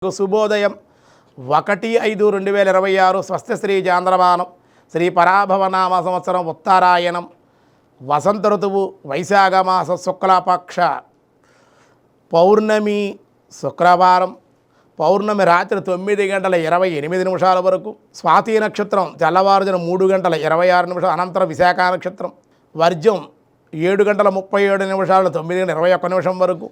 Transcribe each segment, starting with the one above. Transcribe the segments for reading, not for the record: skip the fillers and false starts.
శుభోదయం 1/5/2026 స్వస్తి శ్రీ చాంద్రమానం శ్రీ పరాభవనామ సంవత్సరం ఉత్తరాయణం వసంత ఋతువు వైశాఖమాస శుక్లపక్ష పౌర్ణమి శుక్రవారం పౌర్ణమి రాత్రి 9:28 వరకు స్వాతి నక్షత్రం తెల్లవారుజామున 3:26 అనంతరం విశాఖ నక్షత్రం వర్జం 7:37 9:21 వరకు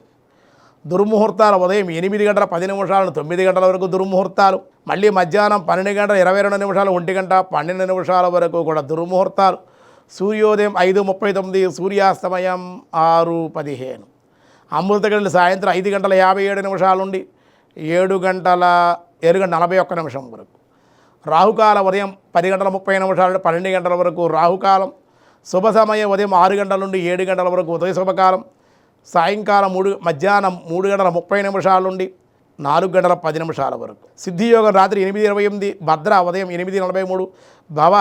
దుర్ముహూర్తాలు ఉదయం 8:10 9 వరకు దుర్ముహూర్తాలు మళ్ళీ మధ్యాహ్నం 12:22 1:12 వరకు కూడా దుర్ముహూర్తాలు సూర్యోదయం 5:39 సూర్యాస్తమయం 6:15 అమృత గంటలు సాయంత్రం 5:57 నుండి 7:41 వరకు రాహుకాలం ఉదయం 10:30 నుండి 12 వరకు రాహుకాలం శుభ సమయం ఉదయం 6 నుండి 7 వరకు ఉదయ శుభకాలం సాయంకాలం మధ్యాహ్నం 3:30 నుండి 4:10 వరకు సిద్ధియోగం రాత్రి 8:28 భద్ర ఉదయం 8:43 భవ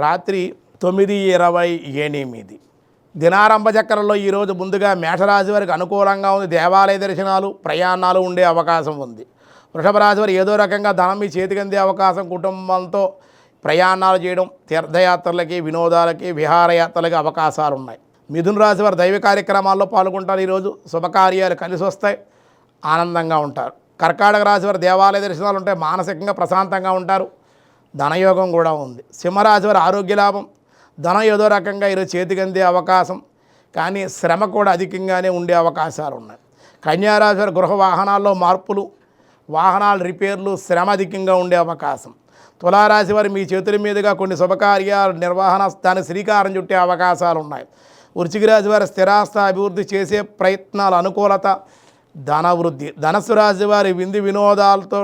రాత్రి 9:28 దినారంభ చక్రంలో ఈరోజు ముందుగా మేషరాశి వారికి అనుకూలంగా ఉంది. దేవాలయ దర్శనాలు ప్రయాణాలు ఉండే అవకాశం ఉంది. వృషభ రాశి వారు ఏదో రకంగా ధనం మీ చేతికి అందే అవకాశం, కుటుంబంతో ప్రయాణాలు చేయడం, తీర్థయాత్రలకి వినోదాలకి విహారయాత్రలకి అవకాశాలు ఉన్నాయి. మిథున రాశి వారు దైవ కార్యక్రమాల్లో పాల్గొంటారు. ఈరోజు శుభకార్యాలు కలిసి వస్తాయి, ఆనందంగా ఉంటారు. కర్కాటక రాశి వారు దేవాలయ దర్శనాలు ఉంటాయి, మానసికంగా ప్రశాంతంగా ఉంటారు, ధనయోగం కూడా ఉంది. సింహరాశి వారు ఆరోగ్య లాభం, ధనం ఏదో రకంగా ఈరోజు చేతికి అందే అవకాశం, కానీ శ్రమ కూడా అధికంగానే ఉండే అవకాశాలు ఉన్నాయి. కన్యారాశి వారు గృహ వాహనాల్లో మార్పులు, వాహనాల రిపేర్లు, శ్రమ అధికంగా ఉండే అవకాశం. తులారాశి వారు మీ చేతుల మీదుగా కొన్ని శుభకార్యాలు నిర్వహణ దాని శ్రీకారం చుట్టే అవకాశాలు ఉన్నాయి. వృశ్చిక రాశి వారి స్థిరాస్తి అభివృద్ధి చేసే ప్రయత్నాలు, అనుకూలత, ధనవృద్ధి. ధనస్సు రాశి వారి విందు వినోదాలతో,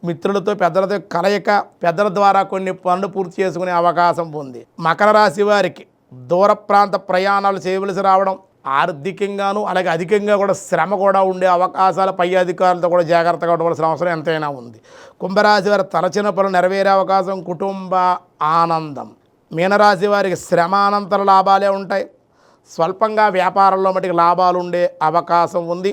మిత్రులతో, పెద్దలతో కలయిక, పెద్దల ద్వారా కొన్ని పనులు పూర్తి చేసుకునే అవకాశం ఉంది. మకర రాశి వారికి దూర ప్రాంత ప్రయాణాలు చేయవలసి రావడం, ఆర్థికంగాను అలాగే అధికంగా కూడా శ్రమ కూడా ఉండే అవకాశాలు, పై అధికారులతో కూడా జాగ్రత్తగా ఉండవలసిన అవసరం ఎంతైనా ఉంది. కుంభరాశి వారి తలచిన పనులు నెరవేరే అవకాశం, కుటుంబ ఆనందం. మీనరాశి వారికి శ్రమానంతర లాభాలే ఉంటాయి, స్వల్పంగా వ్యాపారంలో మటుకు లాభాలు ఉండే అవకాశం ఉంది.